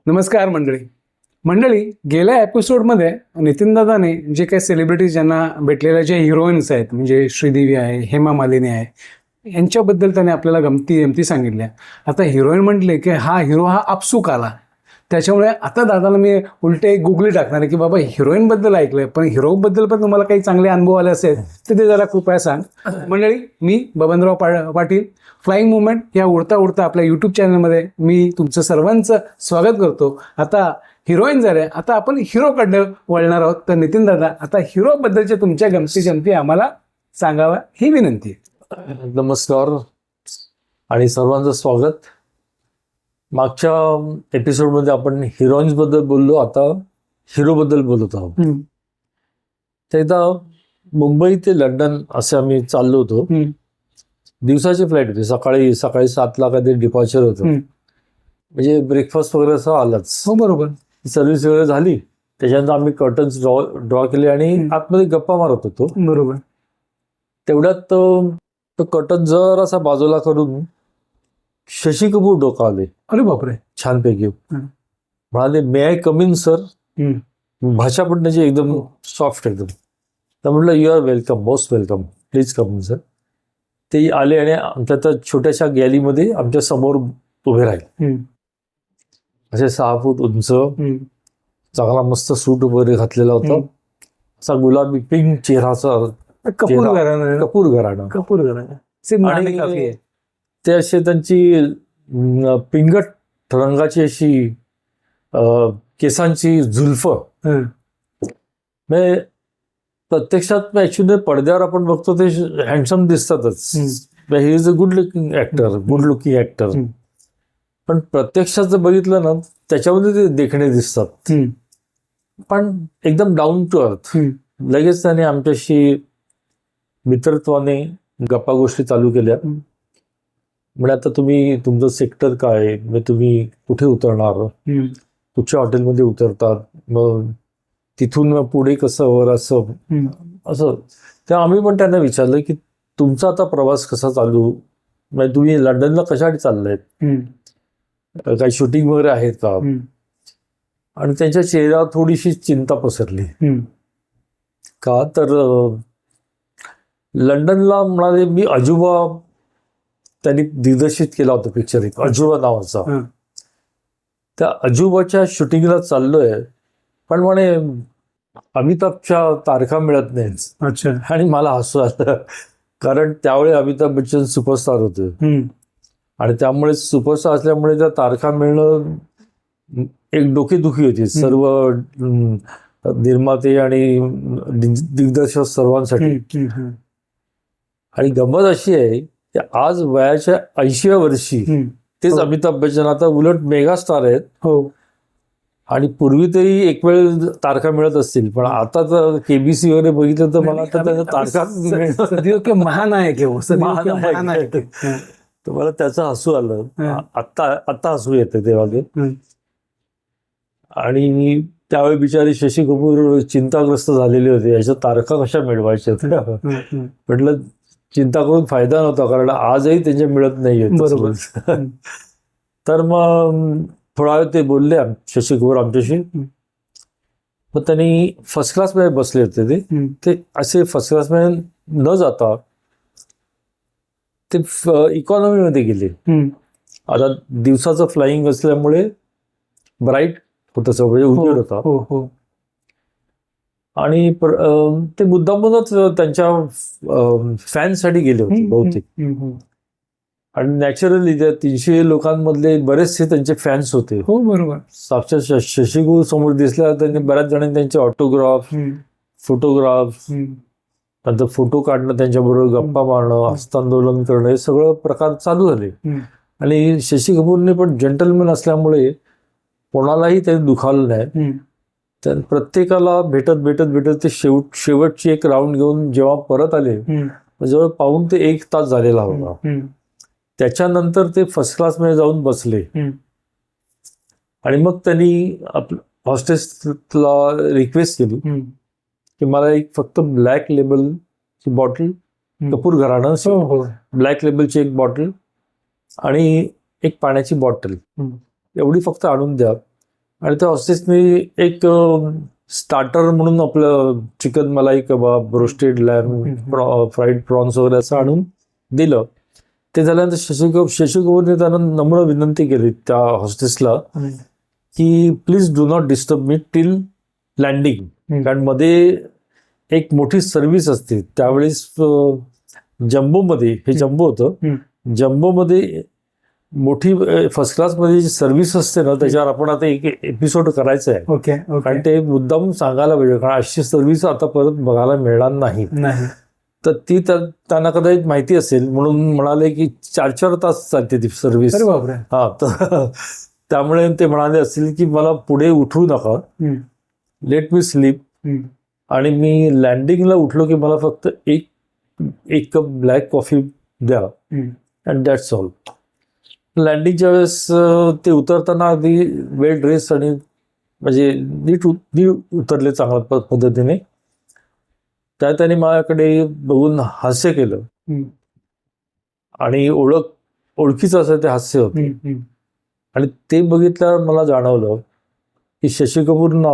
नमस्कार मंडळी, गेल्या एपिसोडमध्ये नितीनदादाने जे काही सेलिब्रिटीज ज्यांना भेटलेल्या जे हिरोईन्स आहेत, म्हणजे श्रीदेवी आहे, हेमा मालिनी आहे, यांच्याबद्दल त्याने आपल्याला गमती सांगितल्या. आता हिरोईन म्हटले की हा हिरो हा आपसूक आला, त्याच्यामुळे आता दादाला मी उलटे गुगली टाकणार आहे की बाबा हिरोईनबद्दल ऐकलंय, पण हिरोबद्दल पण तुम्हाला काही चांगले अनुभव आले असेल तर ते जरा कृपया सांग. मंडळी, मी बबनराव पाटील, फ्लाइंग मुवमेंट या उडता उडता आपल्या यूट्यूब चॅनलमध्ये मी तुमचं सर्वांचं स्वागत करतो. आता हिरोईन झाले, आता आपण हिरोकडनं वळणार आहोत. तर नितीन दादा, आता हिरोबद्दलच्या तुमच्या गमती आम्हाला सांगावा ही विनंती. नमस्कार आणि सर्वांचं स्वागत. मागच्या एपिसोडमध्ये आपण हिरोईन्स बद्दल बोललो, आता हिरो बद्दल बोलत आहोत. तर एकदा मुंबई ते लंडन असे आम्ही चाललो होतो. दिवसाची फ्लाईट होती, सकाळी 7ला काहीतरी डिपॉर्चर होतं. म्हणजे ब्रेकफास्ट वगैरे असं आलाच. हो, बरोबर. सर्व्हिस वगैरे झाली, त्याच्यानंतर आम्ही कर्टन्स ड्रॉ केले आणि आतमध्ये गप्पा मारत होतो. बरोबर. तेवढ्यात तो कर्टन जरासा बाजूला करून शशी कपूर डोका आले. अरे बापरे. छानपैकी म्हणाले, may I come in sir. भाषा पण त्याची एकदम सॉफ्ट एकदम. तर म्हटलं, you are welcome, most welcome, please come in sir. ते आले आणि आमच्या त्या छोट्याशा गॅलीमध्ये आमच्या समोर उभे राहिले. असे 6 फूट उंच, चांगला मस्त सूट वगैरे घातलेला होता, असा गुलाबी पिंक चेहराचा. कपूर घराणं. आणि ते असे त्यांची पिंगट रंगाची अशी केसांची जुल्फ. म्हणजे प्रत्यक्षात ऍक्च्युली पडद्यावर आपण बघतो ते हँडसम दिसतातच. He is a good looking actor. पण प्रत्यक्षात जर बघितलं ना, त्याच्यामध्ये ते देखणे दिसतात, पण एकदम डाऊन टू अर्थ. लगेच त्याने आमच्याशी मित्रत्वाने गप्पा गोष्टी चालू केल्या. म्हणजे आता तुमचं सेक्टर काय, म्हणजे तुम्ही कुठे उतरणार, कुठच्या हॉटेलमध्ये उतरतात, मग तिथून पुढे कसं वर असं. तेव्हा आम्ही पण त्यांना विचारलं की तुमचा आता प्रवास कसा चालू, म्हणजे तुम्ही लंडनला कशासाठी चाललायत, काही शूटिंग वगैरे आहेत का. आणि त्यांच्या चेहऱ्यावर थोडीशी चिंता पसरली. का तर लंडनला म्हणाले, मी अजूबा, त्यांनी दिग्दर्शित केला होता पिक्चर एक अजूबा नावाचा. त्या अजूबाच्या शूटिंगला चाललोय, पण म्हणे अमिताभच्या तारखा मिळत नाहीत. आणि मला हसू आलं, कारण त्यावेळी अमिताभ बच्चन सुपरस्टार होते आणि त्यामुळे सुपरस्टार असल्यामुळे त्या तारखा मिळणं एक डोकेदुखी होती सर्व निर्माते आणि दिग्दर्शक सर्वांसाठी. आणि गंमत अशी आहे की आज वयाच्या 80व्या वर्षी तेच अमिताभ बच्चन आता उलट मेगास्टार आहेत. आणि पूर्वी तरी एक वेळ तारखा मिळत असतील, पण आता तर केबीसी वगैरे बघितलं तर मला तर तारखा महानायक आहे. तर मला त्याचं हसू आलं. आता हसू येतं तेव्हा ते. आणि त्यावेळी बिचारी शशी कपूर चिंताग्रस्त झालेली होती, याच्या तारखा कशा मिळवायच्या. म्हटलं, चिंता करून फायदा नव्हता, कारण आजही त्यांच्या मिळत नाहीये. बरोबर. तर मग थोडा वेळ ते बोलले शशी कपूर आमच्याशी. मग त्यांनी फर्स्ट क्लासमध्ये बसले होते. ते असे फर्स्ट क्लासमध्ये न जाता ते इकॉनॉमीमध्ये गेले. आता दिवसाचं फ्लाइंग असल्यामुळे ब्राईट होतं सगळं, उजेड होता. आणि ते मुद्दामूनच त्यांच्या फॅनसाठी गेले होते बहुतेक. आणि नॅचरली त्या 300 लोकांमधले बरेचसे त्यांचे फॅन्स होते. हो, बरोबर. साक्षात शशी कपूर समोर दिसल्या, त्यांनी बऱ्याच जणांनी त्यांचे ऑटोग्राफ, फोटोग्राफ, नंतर फोटो काढणं, त्यांच्याबरोबर गप्पा मारणं, हस्तांदोलन करणं, हे सगळं प्रकार चालू झाले. आणि शशी कपूरने पण जेंटलमॅन असल्यामुळे कोणालाही त्यांनी दुखावलं नाही. तर प्रत्येकाला भेटत ते शेवटची एक राऊंड घेऊन जेव्हा परत आले, जवळ पाऊण ते 1 तास झालेला होता. त्याच्यानंतर ते फर्स्ट क्लासमध्ये जाऊन बसले. आणि मग त्यांनी हॉस्टेसला रिक्वेस्ट केली की मला एक फक्त ब्लॅक लेबलची बॉटल, कपूर घराणं ब्लॅक लेबलची एक बॉटल आणि एक पाण्याची बॉटल, एवढी फक्त आणून द्या. आणि त्या हॉस्टेसने एक स्टार्टर म्हणून आपलं चिकन मलाई कबाब, रोस्टेड लॅम्ब, फ्राईड प्रॉन्स वगैरे असं आणून दिलं. ते झाल्यानंतर शशी कपूरने त्यांना नम्र विनंती केली त्या हॉस्टेसला की please do not disturb me till landing. कारण मध्ये एक मोठी सर्व्हिस असते त्यावेळेस जम्बोमध्ये, हे जम्बो होतं, जम्बोमध्ये मोठी फर्स्ट क्लासमध्ये जी सर्व्हिस असते ना त्याच्यावर आपण आता एक एपिसोड करायचा आहे. ओके. कारण ते मुद्दाम सांगायला पाहिजे, कारण अशी सर्व्हिस आता परत बघायला मिळणार नाही. तर ती त्यांना कदाचित माहिती असेल म्हणून म्हणाले की 4-4 तास चालते ती सर्व्हिस. हा, तर त्यामुळे ते म्हणाले असतील की मला पुढे उठवू नका, लेट मी स्लीप, आणि मी लँडिंगला उठलो की मला फक्त एक कप ब्लॅक कॉफी द्या, अँड दॅट्स ऑल. लँडिंगच्या वेळेस ते उतरताना अगदी वेल ड्रेस आणि म्हणजे नीट उतरले चांगल्या पद्धतीने. त्याने माझ्याकडे बघून हास्य केलं आणि ओळखीचं असं ते हास्य होतं. आणि ते बघितल्यावर मला जाणवलं की शशी कपूरना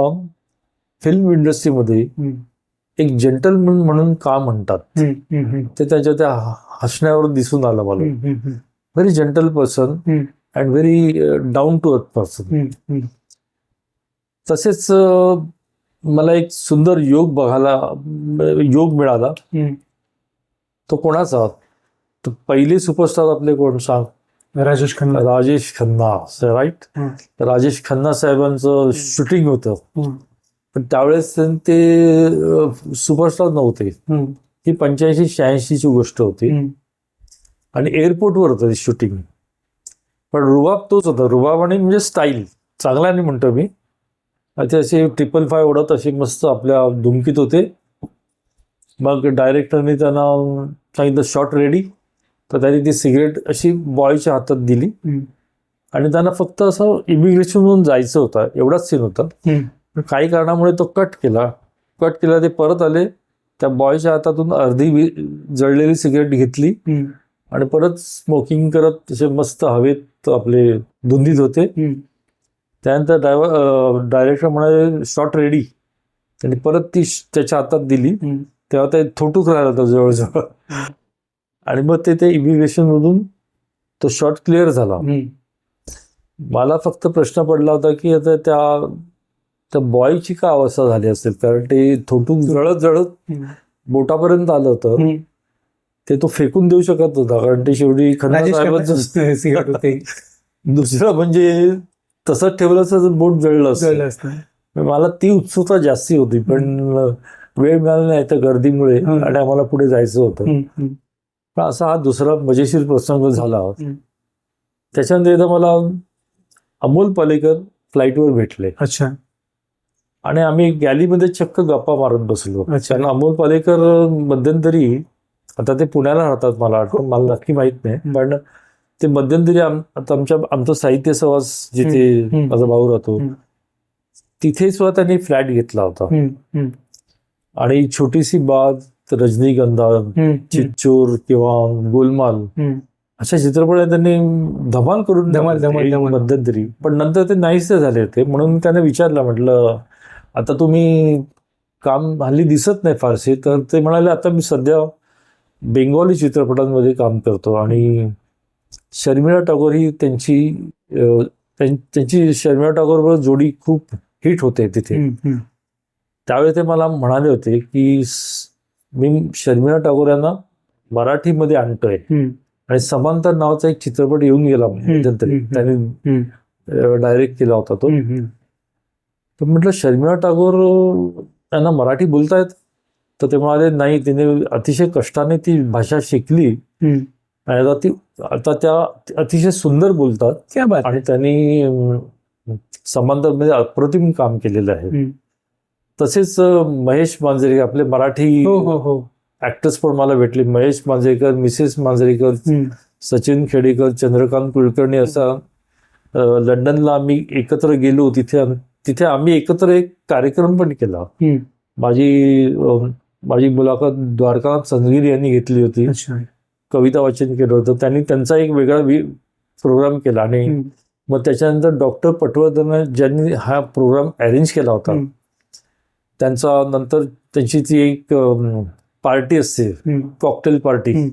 फिल्म इंडस्ट्रीमध्ये एक जेंटलमन म्हणून का म्हणतात ते त्यांच्या त्या हसण्यावर दिसून आलं मला. Very gentle person and very down to earth person. तसेच मला एक सुंदर योग मिळाला. तो कोणाचा? तर पहिले सुपरस्टार आपले कोण सांग? राजेश खन्ना, राईट. राजेश खन्ना साहेबांचं शूटिंग होतं, पण त्यावेळेस ते सुपरस्टार नव्हते. ही 85-86ची गोष्ट होती आणि एअरपोर्टवर होतं शूटिंग. पण रुबाब तोच होता, रुबाब आणि म्हणजे स्टाईल चांगला नाही म्हणतो मी. ते असे 555 ओढत असे मस्त आपल्या धुमकीत होते. मग डायरेक्टरने त्यांना सांगितलं शॉट रेडी, तर त्यांनी ती सिगरेट अशी बॉयच्या हातात दिली आणि त्यांना फक्त असं इमिग्रेशनवरून जायचं होतं, एवढाच सीन होता. काही कारणामुळे तो कट केला. ते परत आले, त्या बॉयच्या हातातून अर्धी जळलेली सिगरेट घेतली आणि परत स्मोकिंग करत तसे मस्त हवेत आपले धुंदीत होते. त्यानंतर डायरेक्टर म्हणाले शॉट रेडी, त्यांनी परत ती त्याच्या हातात दिली, तेव्हा ते थोटूक राहिला होता जवळजवळ. आणि मग ते इमिग्रेशन मधून तो शॉट क्लिअर झाला. मला फक्त प्रश्न पडला होता की आता त्या बॉयची का अवस्था झाली असेल, कारण ते थोटूक जळत बोटापर्यंत आलं होतं. ते तो फेकून देऊ शकत होता, कारण ते शेवटी खन्ना साहेबांचं होते. दुसरं म्हणजे तसंच ठेवलं असतं बोट जळलं असतं. मला ती उत्सुकता जास्ती होती, पण वेळ मिळाला नाही त्या गर्दीमुळे आणि आम्हाला पुढे जायचं होतं. पण असा हा दुसरा मजेशीर प्रसंग झाला. त्याच्यानंतर एकदा मला अमोल पालेकर फ्लाईटवर भेटले. अच्छा. आणि आम्ही गॅलीमध्ये चक्क गप्पा मारत बसलो. कारण अमोल पालेकर मध्यंतरी, आता ते पुण्याला राहतात मला वाटतं, मला नक्की माहित नाही, पण ते मध्यंतरी आमचं साहित्य सहवास जिथे माझा भाऊ राहतो तिथे सुद्धा त्यांनी फ्लॅट घेतला होता. आणि छोटीसी बाग, रजनीगंधा, चिच्चोर किंवा गोलमाल अशा चित्रपटात त्यांनी धमाल करून मध्यंतरी. पण नंतर ते नाहीसे झाले होते, म्हणून त्याने विचारलं, म्हटलं आता तुम्ही काम हल्ली दिसत नाही फारसे, तर ते म्हणाले आता मी सध्या बेंगॉली चित्रपटांमध्ये काम करतो आणि शर्मिळा टागोर ही त्यांची शर्मिळा टागोर जोडी खूप हिट होते तिथे. त्यावेळी ते मला म्हणाले होते की मी शर्मिळा टागोर यांना मराठीमध्ये आणतोय आणि समांतर नावाचा एक चित्रपट येऊन गेला मध्यंतरी, त्यांनी डायरेक्ट केला होता तो. तर म्हटलं शर्मिळा टागोर यांना मराठी बोलतायत? तर ते म्हणाले नाही, तिने अतिशय कष्टाने ती भाषा शिकली आणि आता त्या अतिशय सुंदर बोलतात आणि त्यांनी समांतर मध्ये अप्रतिम काम केलेलं आहे. तसेच महेश मांजरेकर, आपले मराठी ऍक्टर्स पण मला भेटले. महेश मांजरेकर, मिसेस मांजरेकर, सचिन खेडेकर, चंद्रकांत कुलकर्णी, असा लंडनला आम्ही एकत्र गेलो. तिथे आम्ही एकत्र एक कार्यक्रम पण केला. माझी मुलाखत द्वारकानाथ संजगिरी यांनी घेतली होती. कविता वाचन केलं होतं त्यांनी, त्यांचा एक वेगळा प्रोग्राम केला आणि मग त्याच्यानंतर डॉक्टर पटवर्धन ज्यांनी हा प्रोग्राम अरेंज केला होता, त्यांचा नंतर त्यांची ती एक पार्टी असते, कॉकटेल पार्टी,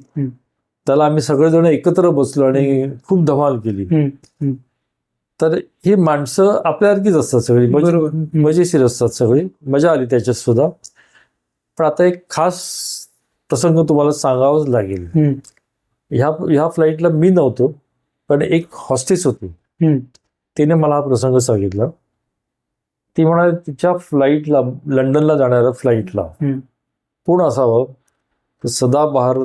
त्याला आम्ही सगळेजण एकत्र बसलो आणि खूप धमाल केली. तर ही माणसं आपल्यासारखीच असतात सगळी, मजेशीर असतात सगळी, मजा आली त्याच्यात सुद्धा. पण आता एक खास प्रसंग तुम्हाला सांगावाच लागेल. ह्या फ्लाईटला मी नव्हतो, पण एक हॉस्टेस होती, तिने मला हा प्रसंग सांगितला. ती म्हणाली तिच्या फ्लाईटला, लंडनला जाणाऱ्या फ्लाईटला कोण असावं तर सदाबहार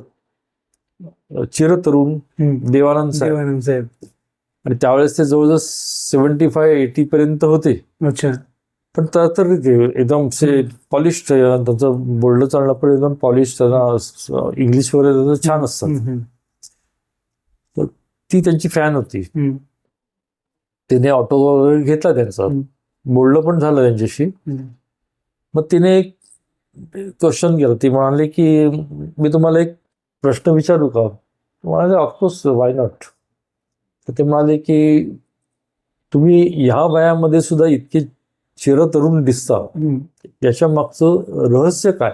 चिरतरुण देवानंद साहेब. आणि त्यावेळेस ते जवळजवळ 75-80 पर्यंत होते. अच्छा. पण तर ते एकदम पॉलिश, त्यांचं बोलणं चालणं पण एकदम पॉलिश, त्यांना इंग्लिश वगैरे छान असतात. तर ती त्यांची फॅन होती. तिने ऑटो वगैरे घेतला त्यांचा, बोलणं पण झालं त्यांच्याशी. मग तिने एक क्वेश्चन केलं. ती म्हणाली की मी तुम्हाला एक प्रश्न विचारू का? म्हणाले ऑफकोर्स, वाय नॉट. तर ते म्हणाले की तुम्ही ह्या वयामध्ये सुद्धा इतके चिरतरुण दिसता, याच्या मागचं रहस्य काय?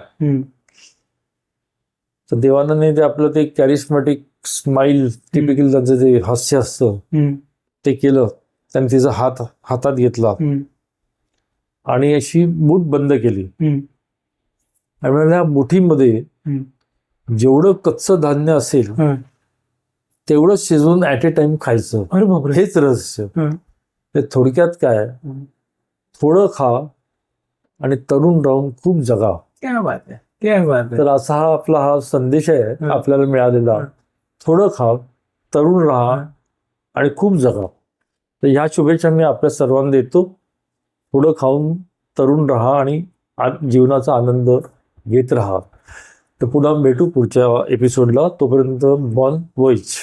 तर देवानंदने ते आपलं ते कॅरिस्मॅटिक स्माइल, टिपिकल त्यांचं जे हास्य असतं ते केलं. त्यांनी तिचा हात हातात घेतला आणि अशी मूठ बंद केली. आणि या मुठीमध्ये जेवढं कच्चं धान्य असेल तेवढं शिजवून ऍट ए टाइम खायचं. हेच रहस्य. ते थोडक्यात काय, थोडं खा आणि तरुण राहून खूप जगा. क्या बात आहे, क्या बात आहे. तर असा हा संदेश आहे आपल्याला मिळालेला. थोडं खा, तरुण राहा आणि खूप जगा. तर ह्या शुभेच्छा मी आपल्या सर्वांना देतो. थोडं खाऊन तरुण राहा आणि जीवनाचा आनंद घेत राहा. तर पुन्हा भेटू पुढच्या एपिसोडला. तोपर्यंत बॉन वॉइच.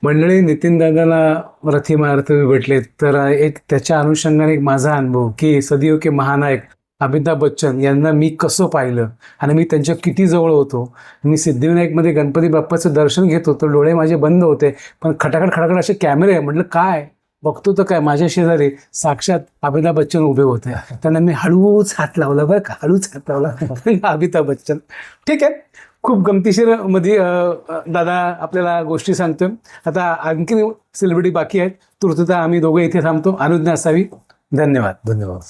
मंडळी, नितीन दादाला रथीमार्थ भेटले तर एक त्याच्या अनुषंगाने एक माझा अनुभव की सदियों के महानायक अमिताभ बच्चन यांना मी कसं पाहिलं आणि मी त्यांच्या किती जवळ होतो. मी सिद्धिविनायकमध्ये गणपती बाप्पाचं दर्शन घेत होतो, डोळे माझे बंद होते, पण खटाखट खटाखट असे कॅमेरे आहे. म्हटलं काय बघतो तर काय, माझ्या शेजारी साक्षात अमिताभ बच्चन उभे होते. त्यांना मी हळूच हात लावला, बरं का, हळूच हात लावला. अमिताभ बच्चन. ठीक आहे, खूप गमतीशीर मध्ये दादा आपल्याला गोष्टी सांगतोय. आता आणखी सेलिब्रिटी बाकी आहेत. तुर्तता आम्ही दोघं इथे थांबतो. अनुज्ञा असावी. धन्यवाद. धन्यवाद.